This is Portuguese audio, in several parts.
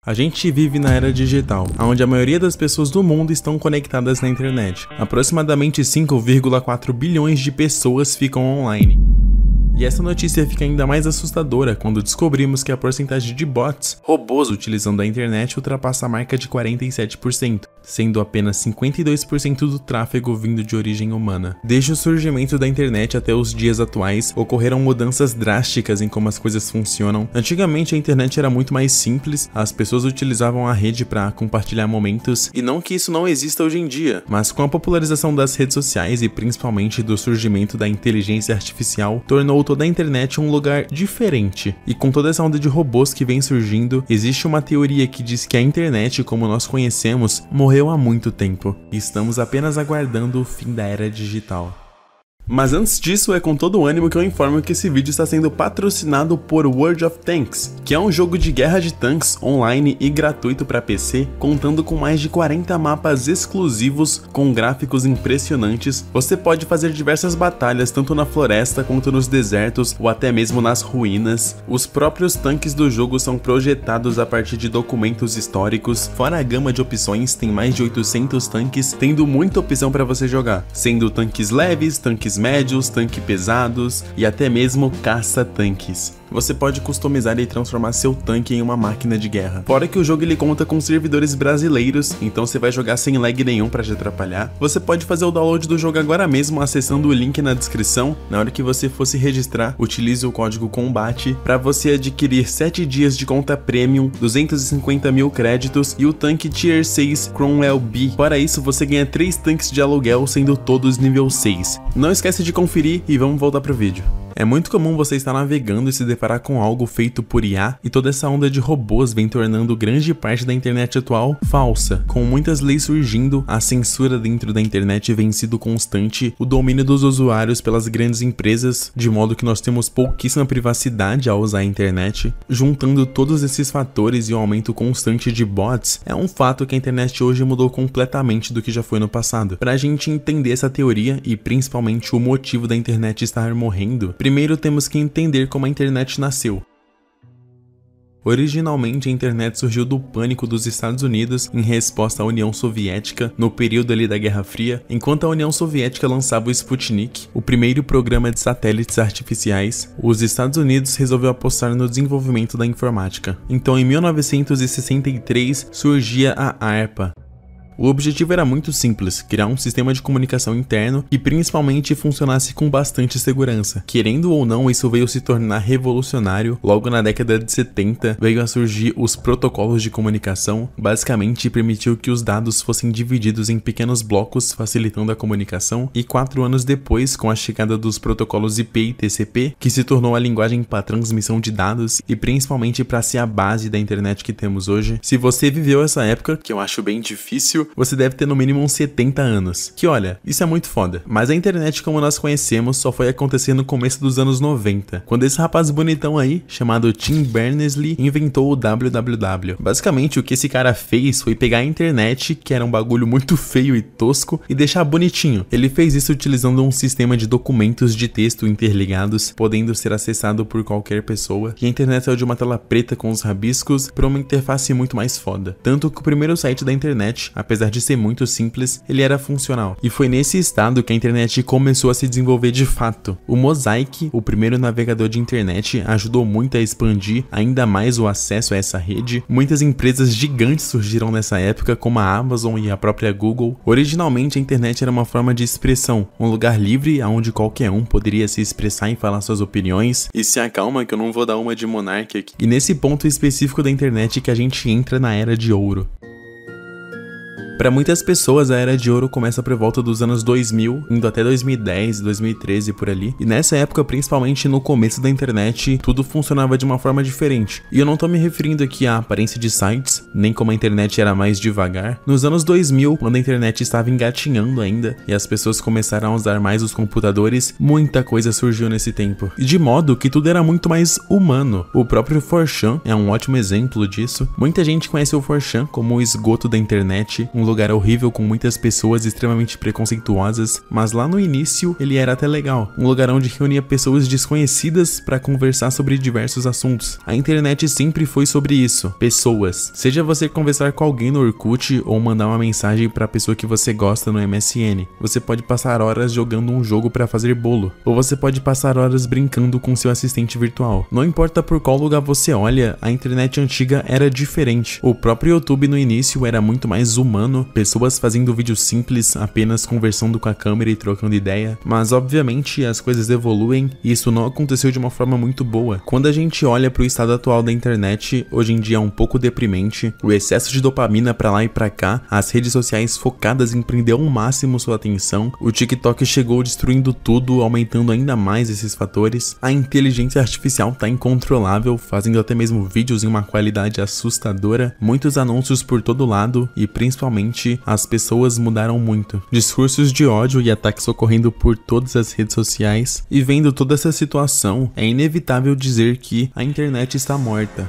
A gente vive na era digital, onde a maioria das pessoas do mundo estão conectadas na internet. Aproximadamente 5,4 bilhões de pessoas ficam online. E essa notícia fica ainda mais assustadora quando descobrimos que a porcentagem de bots, robôs utilizando a internet, ultrapassa a marca de 47%, sendo apenas 52% do tráfego vindo de origem humana. Desde o surgimento da internet até os dias atuais, ocorreram mudanças drásticas em como as coisas funcionam. Antigamente a internet era muito mais simples, as pessoas utilizavam a rede para compartilhar momentos, e não que isso não exista hoje em dia, mas com a popularização das redes sociais e principalmente do surgimento da inteligência artificial, tornou toda a internet um lugar diferente. E com toda essa onda de robôs que vem surgindo, existe uma teoria que diz que a internet, como nós conhecemos, morreu há muito tempo, e estamos apenas aguardando o fim da era digital. Mas antes disso, é com todo o ânimo que eu informo que esse vídeo está sendo patrocinado por World of Tanks, que é um jogo de guerra de tanques online e gratuito para PC, contando com mais de 40 mapas exclusivos com gráficos impressionantes. Você pode fazer diversas batalhas tanto na floresta quanto nos desertos ou até mesmo nas ruínas. Os próprios tanques do jogo são projetados a partir de documentos históricos, fora a gama de opções, tem mais de 800 tanques, tendo muita opção para você jogar, sendo tanques leves, tanques médios, tanques pesados e até mesmo caça-tanques. Você pode customizar e transformar seu tanque em uma máquina de guerra. Fora que o jogo ele conta com servidores brasileiros, então você vai jogar sem lag nenhum para te atrapalhar. Você pode fazer o download do jogo agora mesmo acessando o link na descrição. Na hora que você for se registrar, utilize o código COMBATE para você adquirir 7 dias de conta premium, 250 mil créditos e o tanque Tier 6 Cromwell B. Fora isso, você ganha 3 tanques de aluguel, sendo todos nível 6. Não esquece de conferir e vamos voltar pro vídeo. É muito comum você estar navegando e se deparar com algo feito por IA, e toda essa onda de robôs vem tornando grande parte da internet atual falsa. Com muitas leis surgindo, a censura dentro da internet vem sido constante, o domínio dos usuários pelas grandes empresas, de modo que nós temos pouquíssima privacidade ao usar a internet. Juntando todos esses fatores e o aumento constante de bots, é um fato que a internet hoje mudou completamente do que já foi no passado. Pra gente entender essa teoria e principalmente o motivo da internet estar morrendo, primeiro temos que entender como a internet nasceu. Originalmente a internet surgiu do pânico dos Estados Unidos em resposta à União Soviética no período ali da Guerra Fria, enquanto a União Soviética lançava o Sputnik, o primeiro programa de satélites artificiais. Os Estados Unidos resolveu apostar no desenvolvimento da informática. Então em 1963 surgia a ARPA. O objetivo era muito simples, criar um sistema de comunicação interno que principalmente funcionasse com bastante segurança. Querendo ou não, isso veio se tornar revolucionário. Logo na década de 70, veio a surgir os protocolos de comunicação, basicamente permitiu que os dados fossem divididos em pequenos blocos, facilitando a comunicação, e 4 anos depois, com a chegada dos protocolos IP e TCP, que se tornou a linguagem para transmissão de dados e principalmente para ser a base da internet que temos hoje. Se você viveu essa época, que eu acho bem difícil, você deve ter no mínimo uns 70 anos. Que olha, isso é muito foda. Mas a internet como nós conhecemos só foi acontecer no começo dos anos 90, quando esse rapaz bonitão aí, chamado Tim Berners-Lee, inventou o www. Basicamente o que esse cara fez foi pegar a internet, que era um bagulho muito feio e tosco, e deixar bonitinho. Ele fez isso utilizando um sistema de documentos de texto interligados, podendo ser acessado por qualquer pessoa, e a internet saiu de uma tela preta com os rabiscos para uma interface muito mais foda. Tanto que o primeiro site da internet, apesar de ser muito simples, ele era funcional. E foi nesse estado que a internet começou a se desenvolver de fato. O Mosaic, o primeiro navegador de internet, ajudou muito a expandir ainda mais o acesso a essa rede. Muitas empresas gigantes surgiram nessa época, como a Amazon e a própria Google. Originalmente a internet era uma forma de expressão, um lugar livre onde qualquer um poderia se expressar e falar suas opiniões. E se acalma que eu não vou dar uma de monarca aqui. E nesse ponto específico da internet que a gente entra na Era de Ouro. Para muitas pessoas, a Era de Ouro começa por volta dos anos 2000, indo até 2010, 2013 por ali. E nessa época, principalmente no começo da internet, tudo funcionava de uma forma diferente. E eu não tô me referindo aqui à aparência de sites, nem como a internet era mais devagar. Nos anos 2000, quando a internet estava engatinhando ainda e as pessoas começaram a usar mais os computadores, muita coisa surgiu nesse tempo. E de modo que tudo era muito mais humano. O próprio 4chan é um ótimo exemplo disso. Muita gente conhece o 4chan como o esgoto da internet, um lugar horrível com muitas pessoas extremamente preconceituosas, mas lá no início ele era até legal, um lugar onde reunia pessoas desconhecidas para conversar sobre diversos assuntos. A internet sempre foi sobre isso, pessoas. Seja você conversar com alguém no Orkut ou mandar uma mensagem para a pessoa que você gosta no MSN, você pode passar horas jogando um jogo para fazer bolo, ou você pode passar horas brincando com seu assistente virtual. Não importa por qual lugar você olha, a internet antiga era diferente. O próprio YouTube no início era muito mais humano, pessoas fazendo vídeos simples, apenas conversando com a câmera e trocando ideia, mas obviamente as coisas evoluem e isso não aconteceu de uma forma muito boa. Quando a gente olha para o estado atual da internet, hoje em dia é um pouco deprimente, o excesso de dopamina pra lá e pra cá, as redes sociais focadas em prender ao máximo sua atenção, o TikTok chegou destruindo tudo, aumentando ainda mais esses fatores, a inteligência artificial tá incontrolável, fazendo até mesmo vídeos em uma qualidade assustadora, muitos anúncios por todo lado e principalmente as pessoas mudaram muito. Discursos de ódio e ataques ocorrendo por todas as redes sociais, e vendo toda essa situação, é inevitável dizer que a internet está morta.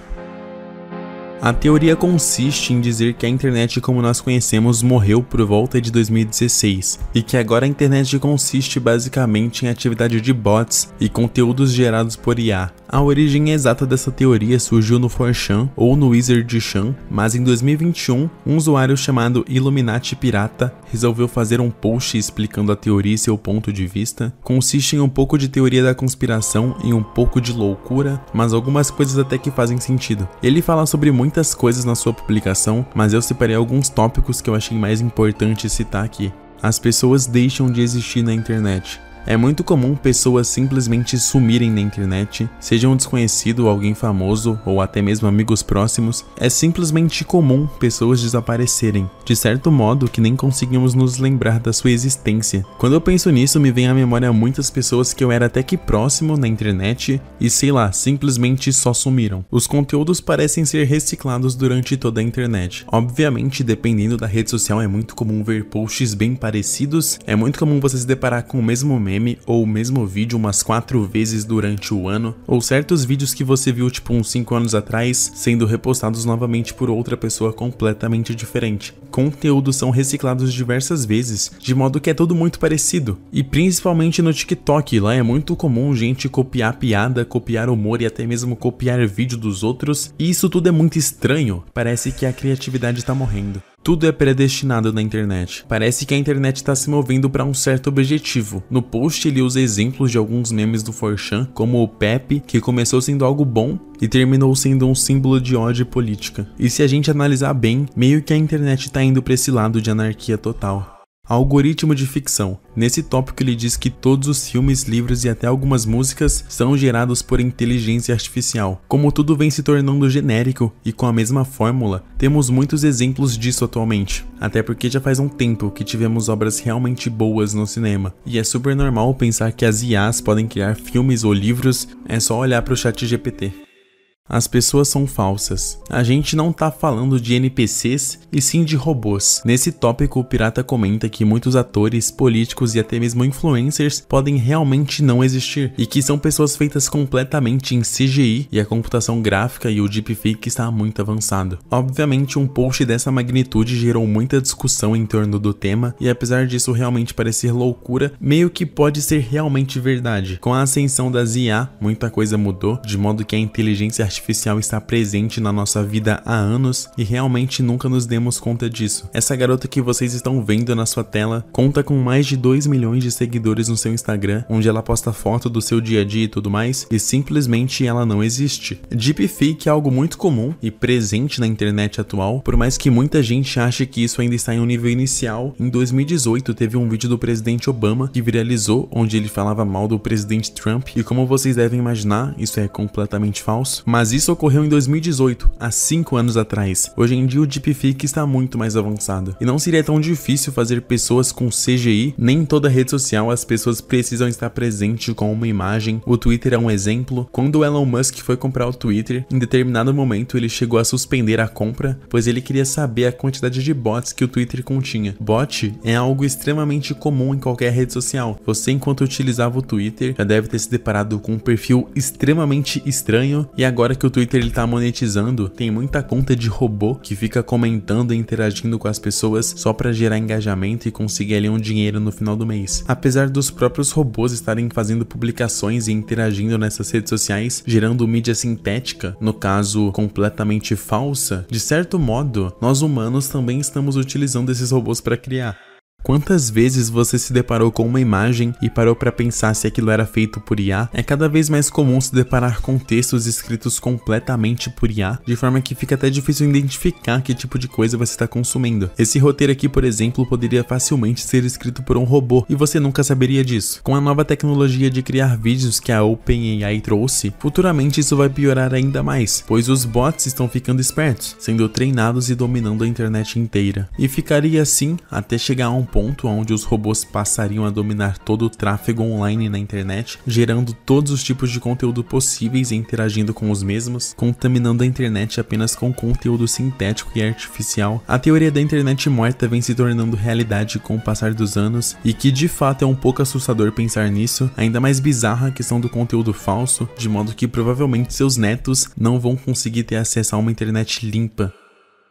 A teoria consiste em dizer que a internet como nós conhecemos morreu por volta de 2016 e que agora a internet consiste basicamente em atividade de bots e conteúdos gerados por IA. A origem exata dessa teoria surgiu no 4chan ou no Wizardchan, mas em 2021, um usuário chamado Illuminati Pirata resolveu fazer um post explicando a teoria e seu ponto de vista. Consiste em um pouco de teoria da conspiração e um pouco de loucura, mas algumas coisas até que fazem sentido. Ele fala sobre muitas coisas na sua publicação, mas eu separei alguns tópicos que eu achei mais importante citar aqui. As pessoas deixam de existir na internet. É muito comum pessoas simplesmente sumirem na internet, seja um desconhecido ou alguém famoso, ou até mesmo amigos próximos. É simplesmente comum pessoas desaparecerem, de certo modo que nem conseguimos nos lembrar da sua existência. Quando eu penso nisso, me vem à memória muitas pessoas que eu era até que próximo na internet e sei lá, simplesmente só sumiram. Os conteúdos parecem ser reciclados durante toda a internet. Obviamente, dependendo da rede social, é muito comum ver posts bem parecidos, é muito comum você se deparar com o mesmo meme ou o mesmo vídeo umas 4 vezes durante o ano, ou certos vídeos que você viu tipo uns 5 anos atrás sendo repostados novamente por outra pessoa completamente diferente. Conteúdos são reciclados diversas vezes, de modo que é tudo muito parecido. E principalmente no TikTok, lá é muito comum gente copiar piada, copiar humor e até mesmo copiar vídeo dos outros, e isso tudo é muito estranho, parece que a criatividade tá morrendo. Tudo é predestinado na internet. Parece que a internet está se movendo para um certo objetivo. No post ele usa exemplos de alguns memes do 4chan, como o Pepe, que começou sendo algo bom e terminou sendo um símbolo de ódio e política. E se a gente analisar bem, meio que a internet está indo para esse lado de anarquia total. Algoritmo de ficção. Nesse tópico ele diz que todos os filmes, livros e até algumas músicas são gerados por inteligência artificial. Como tudo vem se tornando genérico e com a mesma fórmula, temos muitos exemplos disso atualmente. Até porque já faz um tempo que tivemos obras realmente boas no cinema. E é super normal pensar que as IAs podem criar filmes ou livros, é só olhar para o ChatGPT. As pessoas são falsas. A gente não tá falando de NPCs e sim de robôs. Nesse tópico, o Pirata comenta que muitos atores, políticos e até mesmo influencers podem realmente não existir e que são pessoas feitas completamente em CGI e a computação gráfica e o deepfake está muito avançado. Obviamente, um post dessa magnitude gerou muita discussão em torno do tema e apesar disso realmente parecer loucura, meio que pode ser realmente verdade. Com a ascensão das IA, muita coisa mudou, de modo que a inteligência artificial está presente na nossa vida há anos e realmente nunca nos demos conta disso. Essa garota que vocês estão vendo na sua tela conta com mais de 2 milhões de seguidores no seu Instagram, onde ela posta foto do seu dia a dia e tudo mais, e simplesmente ela não existe. Deepfake é algo muito comum e presente na internet atual, por mais que muita gente ache que isso ainda está em um nível inicial. Em 2018 teve um vídeo do presidente Obama que viralizou, onde ele falava mal do presidente Trump, e como vocês devem imaginar, isso é completamente falso, mas isso ocorreu em 2018, há 5 anos atrás. Hoje em dia o deepfake está muito mais avançado. E não seria tão difícil fazer pessoas com CGI, nem em toda rede social as pessoas precisam estar presentes com uma imagem. O Twitter é um exemplo. Quando o Elon Musk foi comprar o Twitter, em determinado momento ele chegou a suspender a compra, pois ele queria saber a quantidade de bots que o Twitter continha. Bot é algo extremamente comum em qualquer rede social. Você, enquanto utilizava o Twitter, já deve ter se deparado com um perfil extremamente estranho, e agora que o Twitter ele tá monetizando, tem muita conta de robô que fica comentando e interagindo com as pessoas só pra gerar engajamento e conseguir ali um dinheiro no final do mês. Apesar dos próprios robôs estarem fazendo publicações e interagindo nessas redes sociais, gerando mídia sintética, no caso completamente falsa, de certo modo, nós humanos também estamos utilizando esses robôs para criar. Quantas vezes você se deparou com uma imagem e parou para pensar se aquilo era feito por IA? É cada vez mais comum se deparar com textos escritos completamente por IA, de forma que fica até difícil identificar que tipo de coisa você está consumindo. Esse roteiro aqui, por exemplo, poderia facilmente ser escrito por um robô e você nunca saberia disso. Com a nova tecnologia de criar vídeos que a OpenAI trouxe, futuramente isso vai piorar ainda mais, pois os bots estão ficando espertos, sendo treinados e dominando a internet inteira. E ficaria assim até chegar a um ponto onde os robôs passariam a dominar todo o tráfego online na internet, gerando todos os tipos de conteúdo possíveis e interagindo com os mesmos, contaminando a internet apenas com conteúdo sintético e artificial. A teoria da internet morta vem se tornando realidade com o passar dos anos, e que de fato é um pouco assustador pensar nisso, ainda mais bizarra a questão do conteúdo falso, de modo que provavelmente seus netos não vão conseguir ter acesso a uma internet limpa.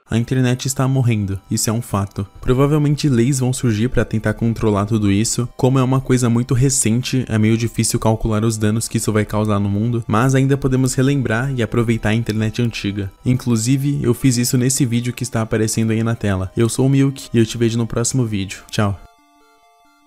A internet está morrendo, isso é um fato. Provavelmente leis vão surgir para tentar controlar tudo isso. Como é uma coisa muito recente, é meio difícil calcular os danos que isso vai causar no mundo, mas ainda podemos relembrar e aproveitar a internet antiga. Inclusive, eu fiz isso nesse vídeo que está aparecendo aí na tela. Eu sou o Milk e eu te vejo no próximo vídeo. Tchau!